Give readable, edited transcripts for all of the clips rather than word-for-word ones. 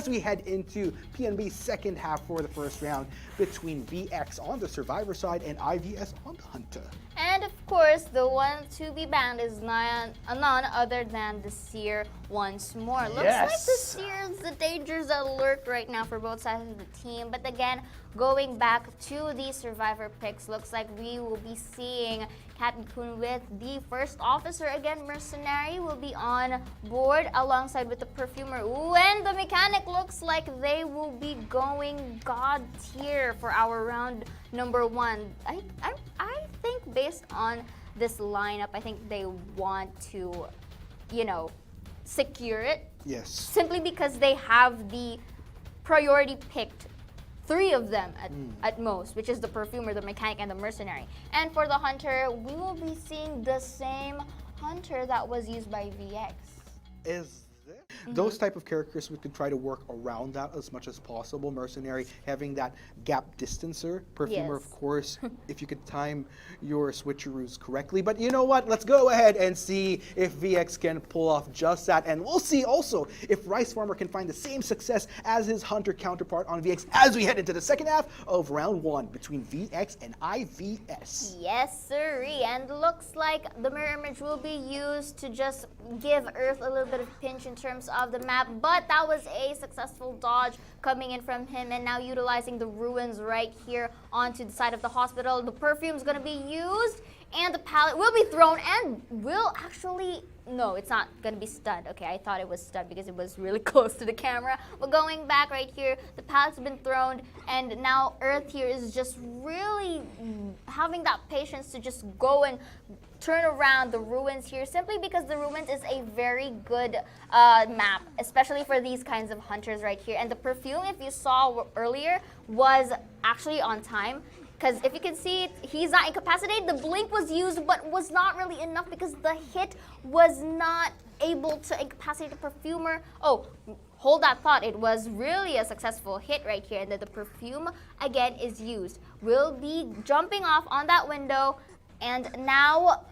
as we head into PNB's second half for the first round between VX on the survivor side and IVS on the hunter. And of course, the one to be banned is none other than the Seer once more. Looks like the Seer's the dangers that lurk right now for both sides of the team. But again, going back to the survivor picks, looks like we will be seeing Captain Kun with the first officer. Again, Mercenary will be on board alongside with the Perfumer. Ooh, and the Mechanic looks like they will be going God tier for our round number one. I think based on this lineup, I think they want to, secure it. Yes. Simply because they have the priority picked. 3 of them at most, which is the Perfumer, the Mechanic, and the Mercenary. And for the Hunter, we will be seeing the same Hunter that was used by VX. Is those type of characters we could try to work around that as much as possible. Mercenary having that gap distancer. Perfumer, Yes. of course, if you could time your switcheroos correctly. But you know what? Let's go ahead and see if VX can pull off just that. And we'll see also if Rice Farmer can find the same success as his Hunter counterpart on VX as we head into the second half of round 1 between VX and IVS. Yes, sirree. And looks like the mirror image will be used to just give Earth a little bit of pinch in terms of the map, but that was a successful dodge coming in from him, and now utilizing the ruins right here onto the side of the hospital. The perfume's gonna be used, and the pallet will be thrown, and will actually, no, it's not gonna be stunned. Okay, I thought it was stunned because it was really close to the camera. But going back right here, the pallet's been thrown, and now Earth here is just really having that patience to just go and turn around the ruins here, simply because the ruins is a very good map, especially for these kinds of hunters right here. And the perfume, if you saw earlier, was actually on time. Because if you can see, he's not incapacitated. The blink was used, but was not really enough because the hit was not able to incapacitate the perfumer. Oh, hold that thought. It was really a successful hit right here. And then the perfume, again, is used. We'll be jumping off on that window. And now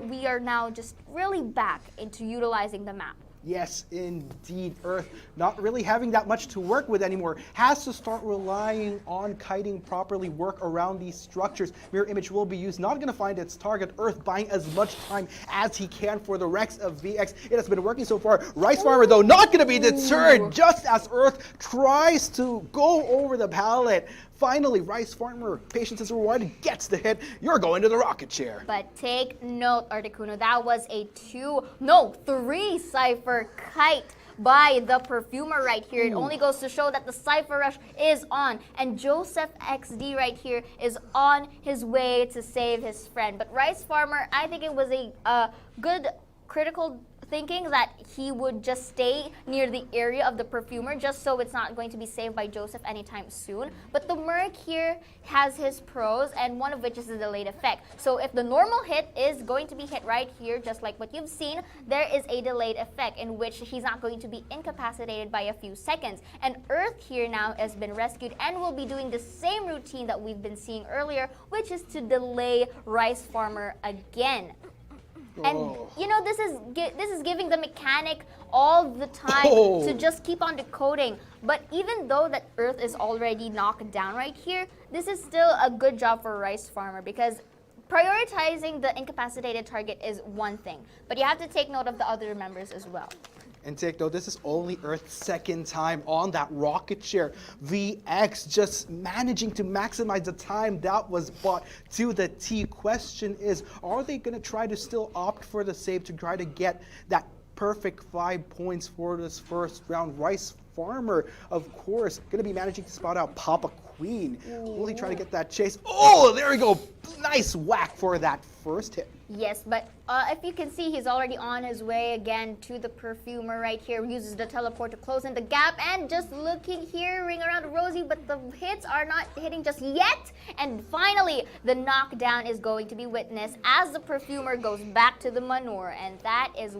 we are now just really back into utilizing the map. Yes, indeed. Earth, not really having that much to work with anymore, has to start relying on kiting properly, work around these structures. Mirror image will be used, not going to find its target. Earth buying as much time as he can for the Rex of VX. It has been working so far. Rice Farmer, though, not going to be deterred just as Earth tries to go over the pallet. Finally, Rice Farmer, patience is rewarded, gets the hit. You're going to the rocket chair. But take note, Articuno, that was a 3 Cypher kite by the Perfumer right here. It only goes to show that the Cypher Rush is on. And Joseph XD right here is on his way to save his friend. But Rice Farmer, I think it was a good critical thinking that he would just stay near the area of the Perfumer just so it's not going to be saved by Joseph anytime soon. But the Merc here has his pros, and one of which is the delayed effect. So if the normal hit is going to be hit right here, just like what you've seen, there is a delayed effect in which he's not going to be incapacitated by a few seconds. And Earth here now has been rescued and will be doing the same routine that we've been seeing earlier, which is to delay Rice Farmer again. And this is giving the Mechanic all the time to just keep on decoding. But even though that Earth is already knocked down right here, this is still a good job for Rice Farmer, because prioritizing the incapacitated target is one thing, but you have to take note of the other members as well. And take note, this is only Earth's second time on that rocket chair. VX just managing to maximize the time that was bought to the T. Question is, are they going to try to still opt for the save to try to get that perfect 5 points for this first round? Rice Farmer, of course, going to be managing to spot out Papa Queen. Will he try to get that chase? Oh, there we go. Nice whack for that first hit. Yes, but if you can see, he's already on his way again to the Perfumer right here. Uses the teleport to close in the gap, and just looking here, ring around Rosie, but the hits are not hitting just yet. And finally, the knockdown is going to be witnessed as the Perfumer goes back to the manure, and that is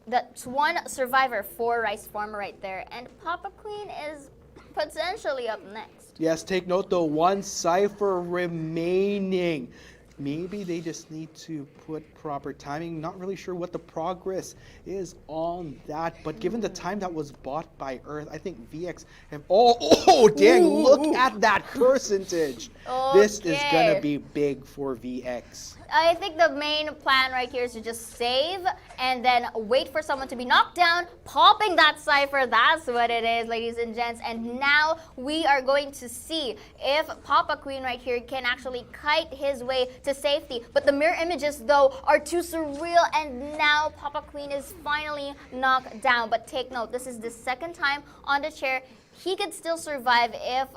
that's one survivor for Rice Farmer right there. And Papa Queen is potentially up next. Yes, take note though, 1 Cypher remaining. Maybe they just need to put proper timing. Not really sure what the progress is on that, but given the time that was bought by Earth, I think VX have. Oh, dang! Look at that percentage. This is gonna be big for VX. I think the main plan right here is to just save and then wait for someone to be knocked down, popping that cipher. That's what it is, ladies and gents. And now we are going to see if Papa Queen right here can actually kite his way to safety. But the mirror images, though, are too surreal, and now Papa Queen is finally knocked down. But take note, this is the second time on the chair. He could still survive if,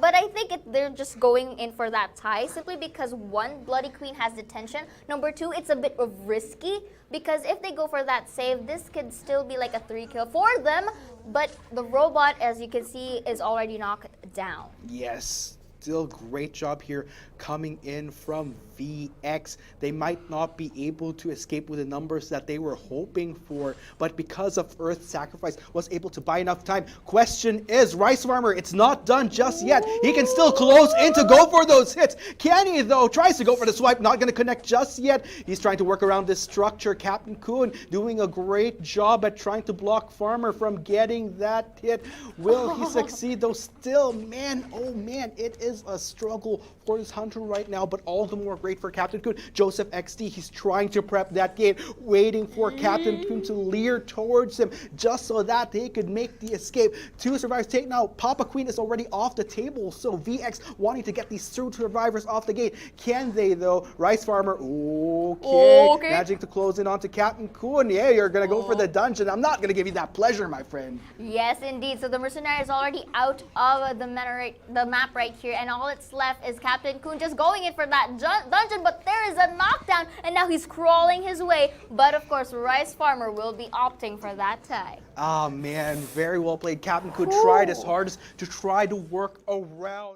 but I think they're just going in for that tie simply because one, Bloody Queen has detention. Number two, it's a bit of risky because if they go for that save, this could still be like a 3-kill for them. But the robot, as you can see, is already knocked down. Yes. Still great job here coming in from VX. They might not be able to escape with the numbers that they were hoping for, but because of Earth's sacrifice was able to buy enough time. Question is, Rice Farmer, it's not done just yet. He can still close in to go for those hits. Can he though? Tries to go for the swipe, not going to connect just yet. He's trying to work around this structure. Captain Kun doing a great job at trying to block Farmer from getting that hit. Will he succeed though? Still, man, oh man, it is a struggle for his hunter right now, but all the more great for Captain Kun. Joseph XD, he's trying to prep that gate, waiting for Captain Kun to leer towards him just so that they could make the escape. 2 survivors take now. Papa Queen is already off the table, so VX wanting to get these 2 survivors off the gate. Can they though? Rice Farmer, okay. Managing to close in onto Captain Kun. Yeah, you're gonna go for the dungeon. I'm not gonna give you that pleasure, my friend. Yes, indeed. So the mercenary is already out of the map right here, and all it's left is Captain Kun just going in for that dungeon, but there is a knockdown, and now he's crawling his way. But of course, Rice Farmer will be opting for that tie. Ah, man, very well played. Captain Kun tried his hardest to try to work around.